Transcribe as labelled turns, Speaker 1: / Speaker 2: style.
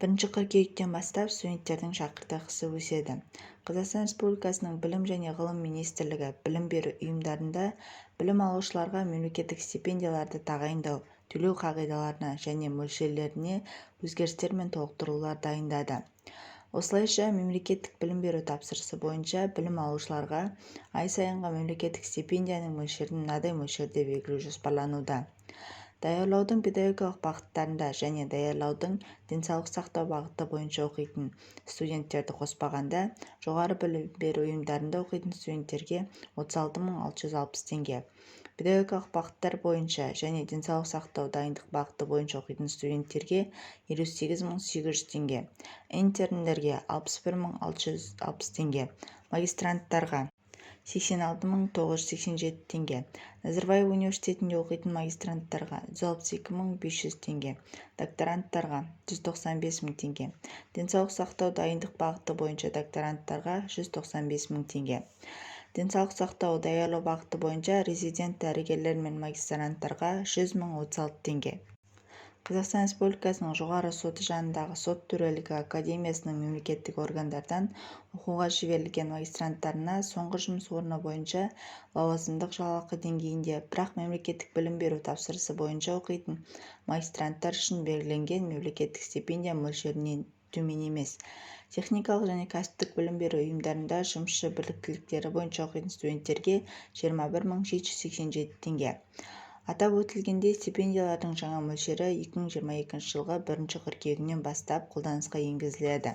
Speaker 1: 1 қыркүйектен бастап студенттердің шәкіртақысы өседі. Қазақстан Республикасының Білім және ғылым министрлігі білім беру ұйымдарында білім алушыларға мемлекеттік стипендияларды тағайындау, төлеу қағидаларына және мөлшерлеріне өзгерістер мен толықтырулар дайындады. Осылайша мемлекеттік білім беру тапсырысы бойынша білім алушыларға ай сайынғы мемлекеттік стипендияның мөлшерін мынадай мөлшерде белгілеу жоспарлануда. Даярлаудың педагогикалық бағыттарында және даярлаудың денсаулық сақтау бағыты бойынша оқитын студенттерді қоспағанда жоғары білім беру ұйымдарында оқитын студенттерге 36.660 теңге, педагогикалық бағыттар бойынша және денсаулық сақтау дайындық бағыты бойынша оқитын студенттерге 58.800 теңге, интерндерге 61.660 теңге, магистранттарға 86.987 теңге, Назарбаев университетінде оқитын магистранттарға 162.500 теңге, докторанттарға 195.000 теңге, денсаулық сақтау дайындық бағыты бойынша докторанттарға 195.000 теңге, денсаулық сақтау даярлау бағыты бойынша резидент дәрігерлер мен магистранттарға 100.036 теңге. Қазақстан Республикасының жоғары соты жанындағы сот төрелігі академиясының мемлекеттік органдардан оқуға жіберілген магистранттарына соңғы жұмыс орны бойынша лауазымдық жалақы деңгейінде, бірақ мемлекеттік білім беру тапсырысы бойынша оқитын магистранттар үшін белгіленген мемлекеттік стипендия мөлшерінен төмен емес. Техникалық және кәсіптік білім беру ұйымдарында жұмысшы біліктіліктері бойынша оқитын студенттерге 21.787 теңге. Атап өтілгендей, стипендиялардың жаңа мөлшері 2022 жылғы 1 қыркүйегінен бастап қолданысқа енгізіледі.